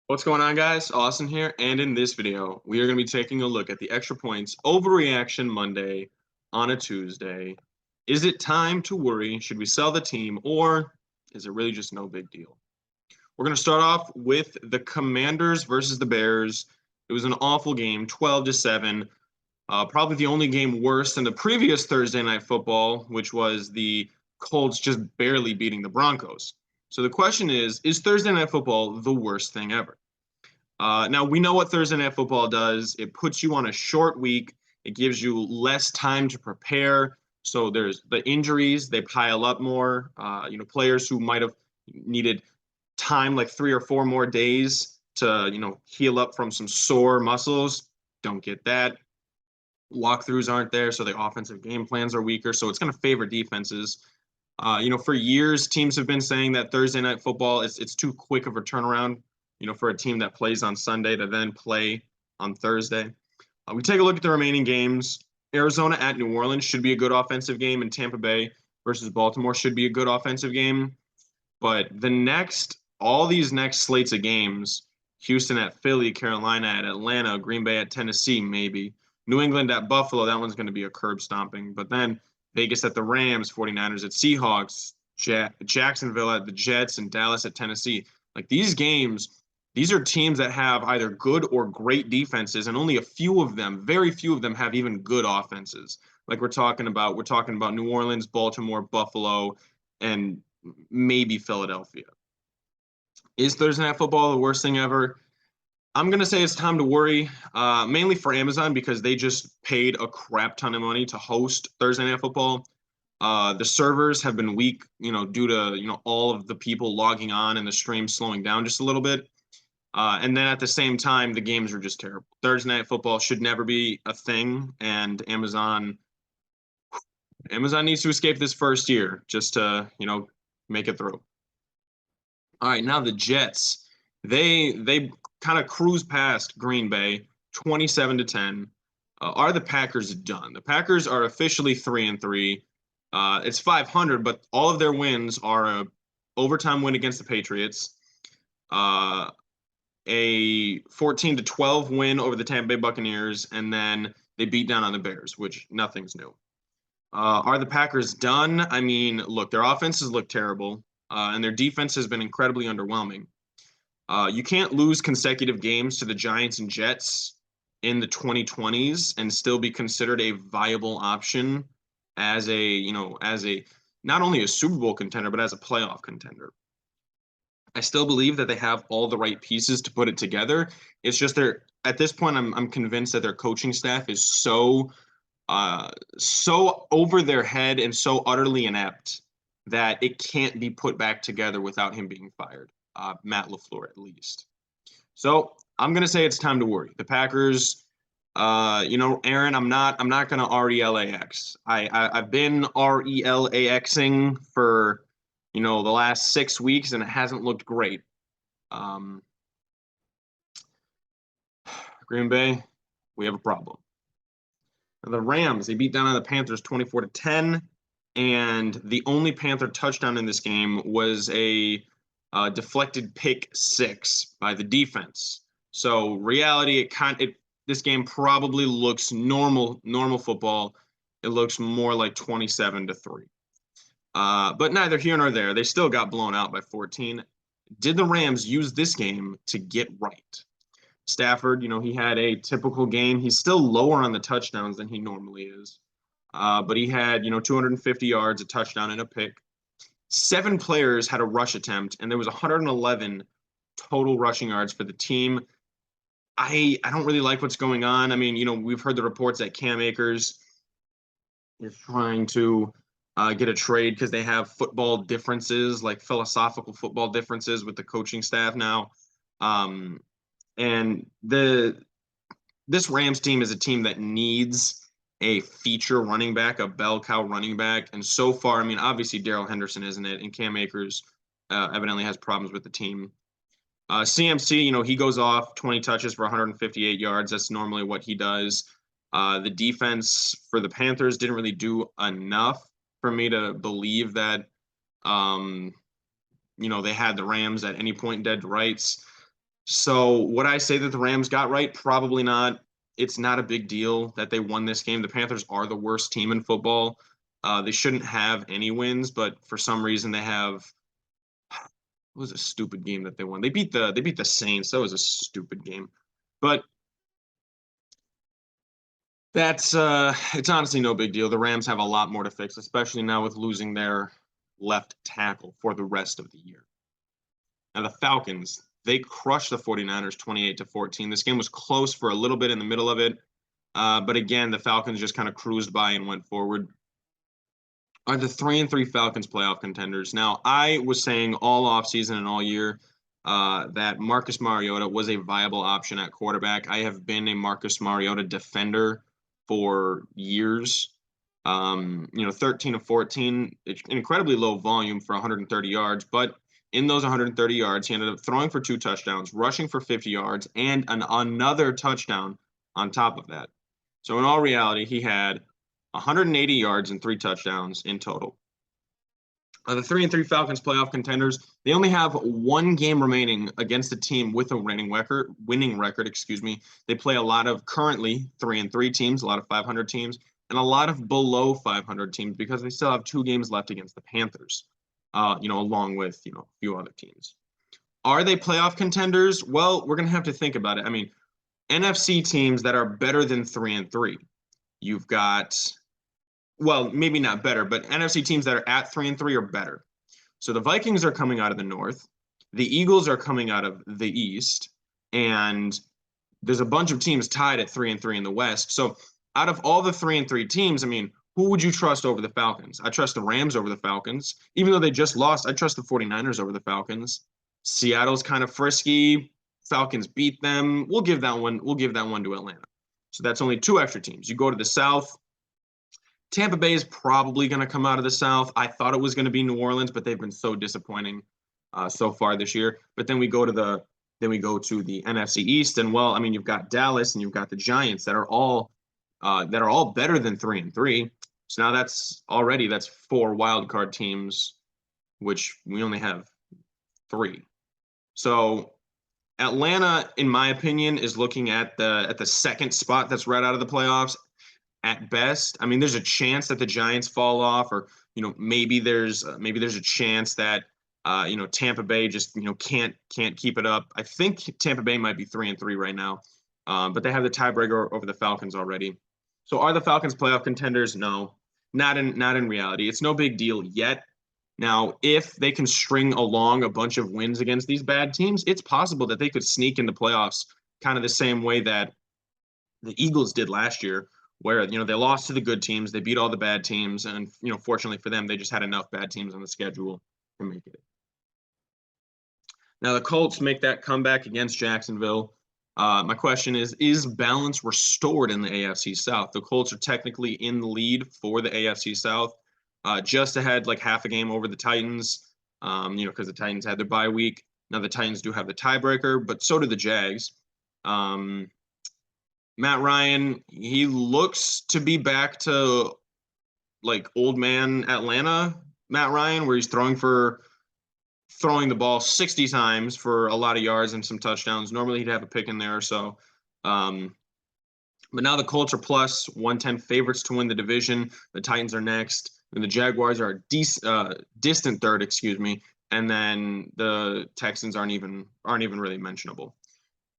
What's going on, guys? Austin here, and in this video, we are going to be taking a look at the extra points overreaction Monday on a Tuesday. Is it time to worry? Should we sell the team, or is it really just no big deal? We're going to start off with the Commanders versus the Bears. It was an awful game, 12-7. Probably the only game worse than the previous Thursday night football, which was the Colts just barely beating the Broncos. So the question is Thursday night football the worst thing ever? Now, we know what Thursday night football does. It puts you on a short week. It gives you less time to prepare. So there's the injuries, they pile up more. Players who might have needed time, like 3 or 4 more days to, heal up from some sore muscles, don't get that. Walkthroughs aren't there, so the offensive game plans are weaker. So it's going to favor defenses. For years, teams have been saying that Thursday night football it's too quick of a turnaround, for a team that plays on Sunday to then play on Thursday. We take a look at the remaining games. Arizona at New Orleans should be a good offensive game, and Tampa Bay versus Baltimore should be a good offensive game. But all these next slates of games, Houston at Philly, Carolina at Atlanta, Green Bay at Tennessee, maybe. New England at Buffalo, that one's going to be a curb stomping. But then Vegas at the Rams, 49ers at Seahawks, Jacksonville at the Jets, and Dallas at Tennessee. Like these games, these are teams that have either good or great defenses, and only very few of them have even good offenses. Like we're talking about New Orleans, Baltimore, Buffalo, and maybe Philadelphia. Is Thursday Night Football the worst thing ever? I'm going to say it's time to worry, mainly for Amazon because they just paid a crap ton of money to host Thursday Night Football. The servers have been weak, due to, all of the people logging on and the stream slowing down just a little bit. And then at the same time, the games are just terrible. Thursday Night Football should never be a thing, and Amazon needs to escape this first year just to, make it through. All right, now the Jets. They kind of cruise past Green Bay, 27-10. Are the Packers done? The Packers are officially 3-3. It's 500, but all of their wins are a overtime win against the Patriots, a 14-12 win over the Tampa Bay Buccaneers, and then they beat down on the Bears, which nothing's new. Are the Packers done? I mean, look, their offenses look terrible, and their defense has been incredibly underwhelming. You can't lose consecutive games to the Giants and Jets in the 2020s and still be considered a viable option as not only a Super Bowl contender, but as a playoff contender. I still believe that they have all the right pieces to put it together. It's just at this point, I'm convinced that their coaching staff is so over their head and so utterly inept that it can't be put back together without him being fired. Matt LaFleur, at least. So I'm gonna say it's time to worry. The Packers, Aaron, I'm not gonna RELAX. I've been RELAXing for the last 6 weeks, and it hasn't looked great. Green Bay, we have a problem. The Rams, they beat down on the Panthers 24-10, and the only Panther touchdown in this game was a deflected pick 6 by the defense. So reality, this game probably looks normal football. It looks more like 27-3. But neither here nor there. They still got blown out by 14. Did the Rams use this game to get right? Stafford, he had a typical game. He's still lower on the touchdowns than he normally is. But he had, 250 yards, a touchdown, and a pick. 7 players had a rush attempt, and there was 111 total rushing yards for the team. I don't really like what's going on. I mean, we've heard the reports that Cam Akers is trying to get a trade because they have football differences, like philosophical football differences with the coaching staff now. And this Rams team is a team that needs a feature running back, a bell cow running back. And so far, I mean, obviously Darrell Henderson isn't it, and Cam Akers evidently has problems with the team. CMC, he goes off 20 touches for 158 yards. That's normally what he does. The defense for the Panthers didn't really do enough for me to believe that, they had the Rams at any point dead to rights. So would I say that the Rams got right? Probably not. It's not a big deal that they won this game. The Panthers are the worst team in football. They shouldn't have any wins, but for some reason they have. It was a stupid game that they won. They beat the Saints. That was a stupid game. But that's it's honestly no big deal. The Rams have a lot more to fix, especially now with losing their left tackle for the rest of the year. Now the Falcons, they crushed the 49ers 28-14. This game was close for a little bit in the middle of it. But again, the Falcons just kind of cruised by and went forward. Are the 3-3 Falcons playoff contenders? Now, I was saying all offseason and all year that Marcus Mariota was a viable option at quarterback. I have been a Marcus Mariota defender for years. 13 of 14, incredibly low volume for 130 yards, but in those 130 yards, he ended up throwing for 2 touchdowns, rushing for 50 yards, and another touchdown on top of that. So in all reality, he had 180 yards and 3 touchdowns in total. The 3-3 Falcons playoff contenders, they only have 1 game remaining against a team with a winning record, excuse me. They play a lot of currently 3-3 teams, a lot of 500 teams, and a lot of below 500 teams because they still have 2 games left against the Panthers, along with, a few other teams. Are they playoff contenders? Well, we're going to have to think about it. I mean, NFC teams that are better than 3-3. You've got, well, maybe not better, but NFC teams that are at 3-3 or better. So the Vikings are coming out of the North, the Eagles are coming out of the East, and there's a bunch of teams tied at 3-3 in the West. So out of all the 3-3 teams, I mean, who would you trust over the Falcons? I trust the Rams over the Falcons. Even though they just lost, I trust the 49ers over the Falcons. Seattle's kind of frisky. Falcons beat them. We'll give that one to Atlanta. So that's only 2 extra teams. You go to the South. Tampa Bay is probably going to come out of the South. I thought it was going to be New Orleans, but they've been so disappointing so far this year. But then we go to the NFC East, and well, I mean, you've got Dallas and you've got the Giants that are all better than 3-3. So now that's 4 wild card teams, which we only have 3. So Atlanta, in my opinion, is looking at the second spot that's right out of the playoffs at best. I mean, there's a chance that the Giants fall off, or maybe there's a chance that Tampa Bay just can't keep it up. I think Tampa Bay might be 3-3 right now, but they have the tiebreaker over the Falcons already. So are the Falcons playoff contenders? No, not in reality. It's no big deal yet. Now, if they can string along a bunch of wins against these bad teams, it's possible that they could sneak into playoffs kind of the same way that the Eagles did last year, where they lost to the good teams, they beat all the bad teams, and fortunately for them, they just had enough bad teams on the schedule to make it. Now the Colts make that comeback against Jacksonville. My question is balance restored in the AFC South? The Colts are technically in the lead for the AFC South, just ahead, like half a game over the Titans, because the Titans had their bye week. Now the Titans do have the tiebreaker, but so do the Jags. Matt Ryan, he looks to be back to like old man Atlanta Matt Ryan, where he's throwing the ball 60 times for a lot of yards and some touchdowns. Normally he'd have a pick in there or so. But now the Colts are plus 110 favorites to win the division. The Titans are next. And the Jaguars are distant third, excuse me. And then the Texans aren't even really mentionable.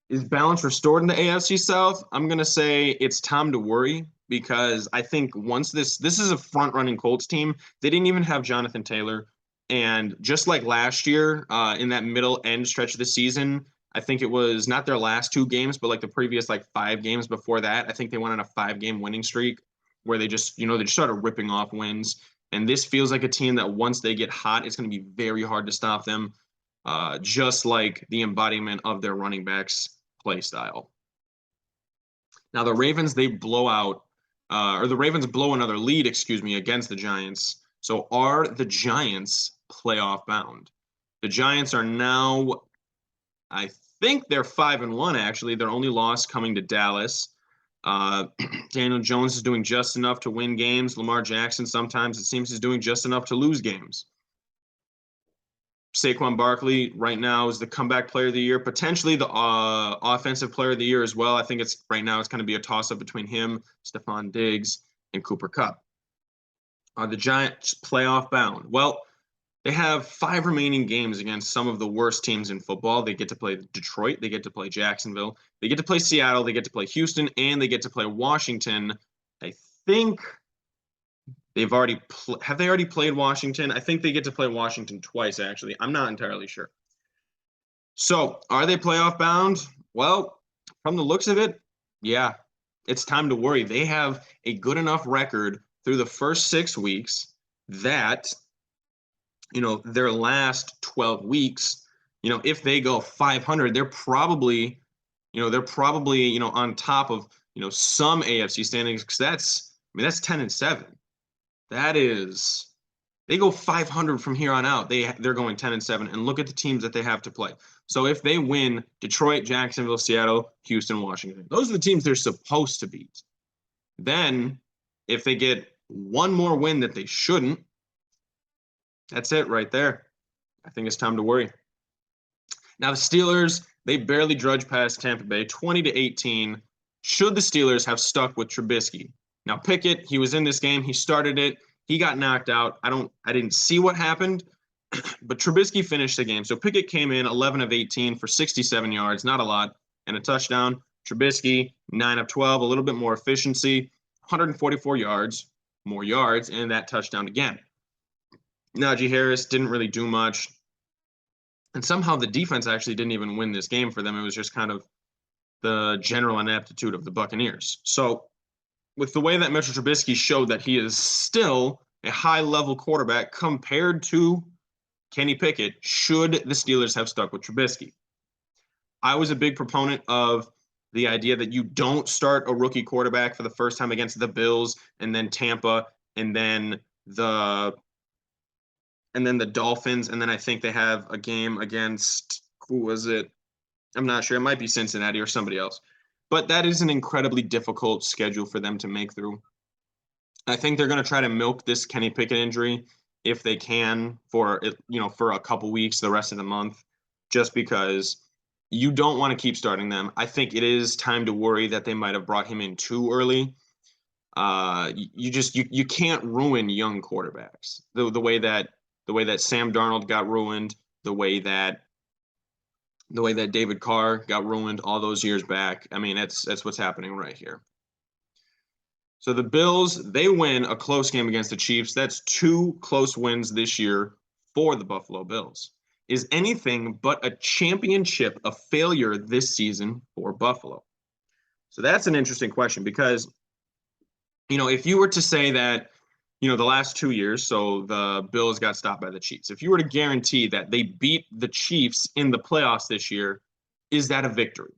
Is balance restored in the AFC South? I'm going to say it's time to worry, because I think once this is a front-running Colts team. They didn't even have Jonathan Taylor. And just like last year, in that middle end stretch of the season, I think it was not their last 2 games, but like the previous 5 games before that, I think they went on a 5-game winning streak where they just started ripping off wins. And this feels like a team that once they get hot, it's going to be very hard to stop them, just like the embodiment of their running backs play style. Now the Ravens, the Ravens blow another lead, against the Giants. So are the Giants playoff bound? The Giants are now, I think they're 5-1 actually. Their only loss coming to Dallas. Daniel Jones is doing just enough to win games. Lamar Jackson sometimes it seems is doing just enough to lose games. Saquon Barkley right now is the comeback player of the year, potentially the offensive player of the year as well. I think it's right now it's going to be a toss-up between him, Stephon Diggs, and Cooper Kupp. Are the Giants playoff bound? Well, they have 5 remaining games against some of the worst teams in football. They get to play Detroit, they get to play Jacksonville, they get to play Seattle, they get to play Houston, and they get to play Washington. I think they've already have they already played Washington? I think they get to play Washington twice, actually. I'm not entirely sure. So, are they playoff bound? Well, from the looks of it, yeah, it's time to worry. They have a good enough record through the first 6 weeks that, their last 12 weeks, if they go 500, they're probably on top of, some AFC standings, because that's 10-7. That is, they go 500 from here on out. They're going 10-7, and look at the teams that they have to play. So if they win Detroit, Jacksonville, Seattle, Houston, Washington, those are the teams they're supposed to beat. Then if they get one more win that they shouldn't, that's it right there. I think it's time to worry. Now the Steelers, they barely drudge past Tampa Bay 20-18. Should the Steelers have stuck with Trubisky? Now Pickett, he was in this game, he started it. He got knocked out. I didn't see what happened, but Trubisky finished the game. So Pickett came in 11 of 18 for 67 yards, not a lot, and a touchdown. Trubisky, 9 of 12, a little bit more efficiency, 144 yards, more yards, and that touchdown again. Najee Harris didn't really do much. And somehow the defense actually didn't even win this game for them. It was just kind of the general ineptitude of the Buccaneers. So with the way that Mitchell Trubisky showed that he is still a high-level quarterback compared to Kenny Pickett, should the Steelers have stuck with Trubisky? I was a big proponent of the idea that you don't start a rookie quarterback for the first time against the Bills and then Tampa and then the Dolphins, and then I think they have a game against, who was it? I'm not sure. It might be Cincinnati or somebody else. But that is an incredibly difficult schedule for them to make through. I think they're going to try to milk this Kenny Pickett injury if they can for a couple weeks, the rest of the month, just because you don't want to keep starting them. I think it is time to worry that they might have brought him in too early. You can't ruin young quarterbacks the way that Sam Darnold got ruined, the way that David Carr got ruined all those years back. I mean, that's what's happening right here. So the Bills, they win a close game against the Chiefs. That's 2 close wins this year for the Buffalo Bills. Is anything but a championship a failure this season for Buffalo? So that's an interesting question because, if you were to say that, the last 2 years, so the Bills got stopped by the Chiefs. If you were to guarantee that they beat the Chiefs in the playoffs this year, is that a victory?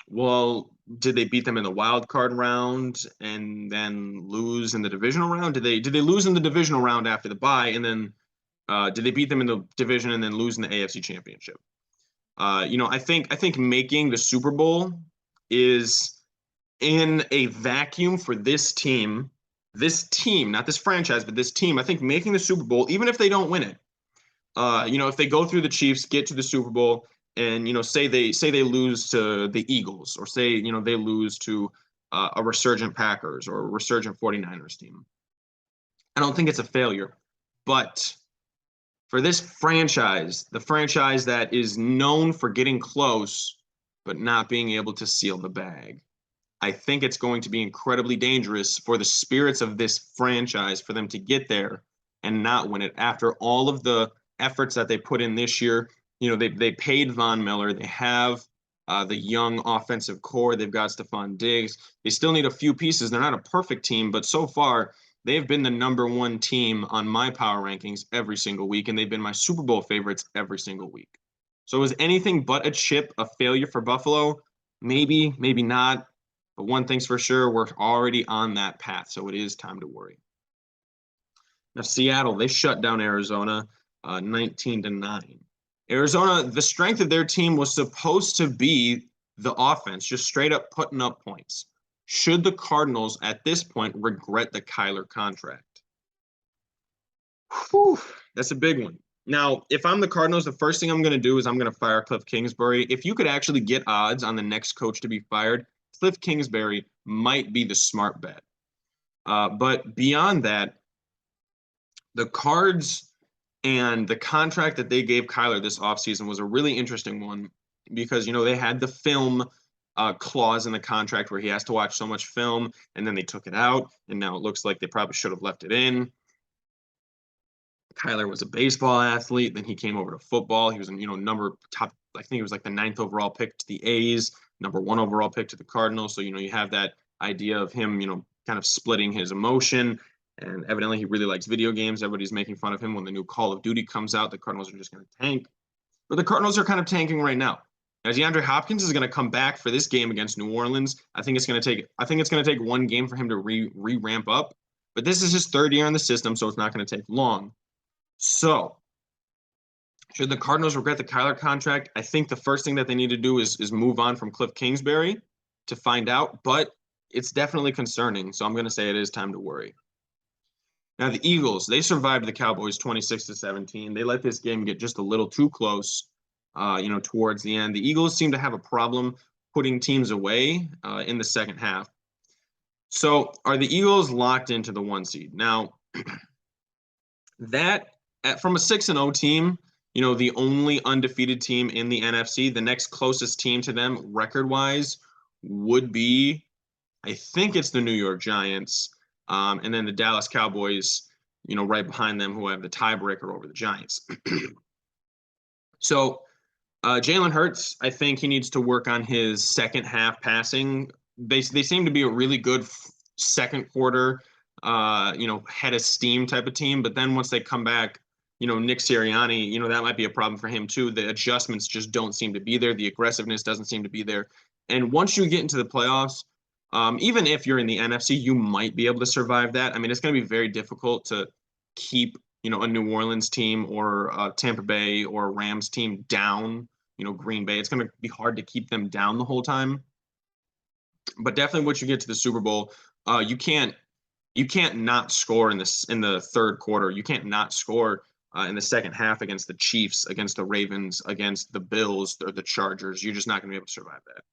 Well, did they beat them in the wild card round and then lose in the divisional round? Did they lose in the divisional round after the bye, and then did they beat them in the division and then lose in the AFC Championship? I think making the Super Bowl is in a vacuum for this team, not this franchise, but this team. I think making the Super Bowl, even if they don't win it, if they go through the Chiefs, get to the Super Bowl, and say they lose to the Eagles, or say they lose to a resurgent Packers or a resurgent 49ers team, I don't think it's a failure. But for this franchise, the franchise that is known for getting close but not being able to seal the bag, I think it's going to be incredibly dangerous for the spirits of this franchise for them to get there and not win it after all of the efforts that they put in this year. They paid Von Miller. They have the young offensive core. They've got Stephon Diggs. They still need a few pieces. They're not a perfect team, but so far they've been the number 1 team on my power rankings every single week, and they've been my Super Bowl favorites every single week. So is anything but a chip a failure for Buffalo? Maybe, maybe not. But one thing's for sure, we're already on that path, so it is time to worry. Now, Seattle, they shut down Arizona 19-9. Arizona, the strength of their team was supposed to be the offense, just straight up putting up points. Should the Cardinals at this point regret the Kyler contract? Whew, that's a big one. Now, if I'm the Cardinals, the first thing I'm going to do is I'm going to fire Cliff Kingsbury. If you could actually get odds on the next coach to be fired, Cliff Kingsbury might be the smart bet. But beyond that, the Cards and the contract that they gave Kyler this offseason was a really interesting one because, they had the film clause in the contract where he has to watch so much film, and then they took it out, and now it looks like they probably should have left it in. Kyler was a baseball athlete. Then he came over to football. He was, I think he was like the 9th overall pick to the A's, number 1 overall pick to the Cardinals. So, you have that idea of him, kind of splitting his emotion. And evidently he really likes video games. Everybody's making fun of him when the new Call of Duty comes out. The Cardinals are just going to tank. But the Cardinals are kind of tanking right now. Now, DeAndre Hopkins is going to come back for this game against New Orleans. I think it's going to take one game for him to ramp up. But this is his 3rd year in the system, so it's not going to take long. So, should the Cardinals regret the Kyler contract? I think the first thing that they need to do is move on from Cliff Kingsbury to find out, but it's definitely concerning. So I'm going to say it is time to worry. Now, the Eagles, they survived the Cowboys 26-17. They let this game get just a little too close, towards the end. The Eagles seem to have a problem putting teams away in the second half. So are the Eagles locked into the 1 seed? Now, from a 6-0 team, the only undefeated team in the NFC, the next closest team to them record-wise would be, I think it's the New York Giants, and then the Dallas Cowboys, right behind them, who have the tiebreaker over the Giants. So Jalen Hurts, I think he needs to work on his second half passing. They seem to be a really good second quarter, head of steam type of team. But then once they come back, Nick Sirianni, that might be a problem for him too. The adjustments just don't seem to be there. The aggressiveness doesn't seem to be there. And once you get into the playoffs, even if you're in the NFC, you might be able to survive that. I mean, it's going to be very difficult to keep, a New Orleans team or a Tampa Bay or a Rams team down, Green Bay. It's going to be hard to keep them down the whole time. But definitely once you get to the Super Bowl, you can't not score in the 3rd quarter. You can't not score in the second half against the Chiefs, against the Ravens, against the Bills or the Chargers. You're just not going to be able to survive that.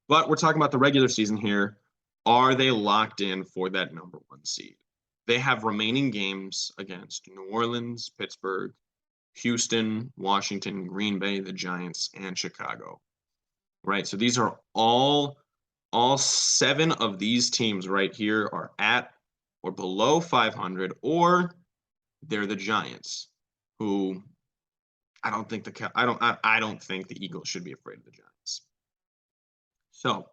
But we're talking about the regular season here. Are they locked in for that number 1 seed? They have remaining games against New Orleans, Pittsburgh, Houston, Washington, Green Bay, the Giants, and Chicago. Right? So these are all 7 of these teams right here are at or below 500, or they're the Giants, who I don't think the Eagles should be afraid of the Giants. So,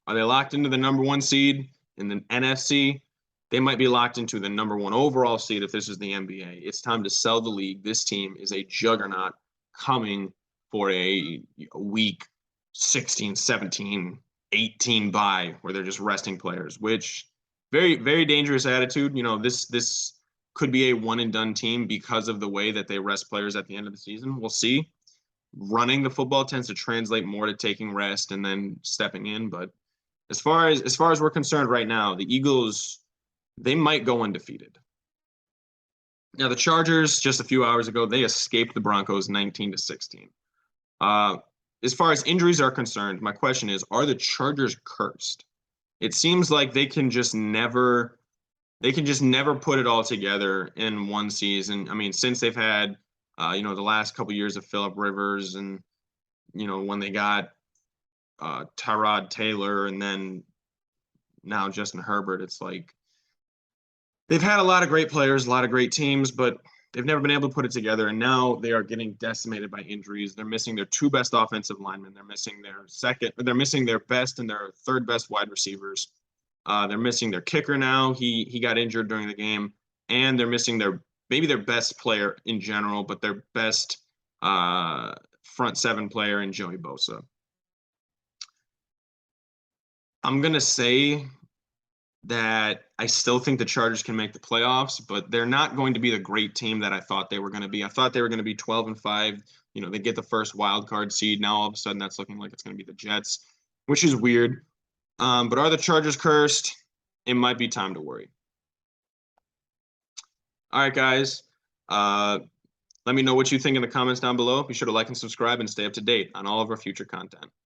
are they locked into the number 1 seed in the NFC? They might be locked into the number 1 overall seed if this is the NBA. It's time to sell the league. This team is a juggernaut coming for a week 16, 17, 18 bye where they're just resting players, which very, very dangerous attitude. This could be a one and done team because of the way that they rest players at the end of the season. We'll see. Running the football tends to translate more to taking rest and then stepping in. But as far as we're concerned right now, the Eagles, they might go undefeated. Now, the Chargers, just a few hours ago, they escaped the Broncos 19-16. As far as injuries are concerned, my question is, are the Chargers cursed? It seems like they can just never put it all together in one season. I mean, since they've had, the last couple of years of Phillip Rivers and, when they got Tyrod Taylor and then now Justin Herbert, it's like they've had a lot of great players, a lot of great teams, but they've never been able to put it together, and now they are getting decimated by injuries. They're missing their 2 best offensive linemen. They're missing their best and their 3rd best wide receivers. They're missing their kicker now. He got injured during the game, and they're missing maybe their best player in general, but their best front 7 player in Joey Bosa. I'm going to say that I still think the Chargers can make the playoffs, but they're not going to be the great team that I thought they were going to be. I thought they were going to be 12-5. They get the first wild card seed. Now all of a sudden that's looking like it's going to be the Jets, which is weird. But are the Chargers cursed? It might be time to worry. All right, guys. Let me know what you think in the comments down below. Be sure to like and subscribe and stay up to date on all of our future content.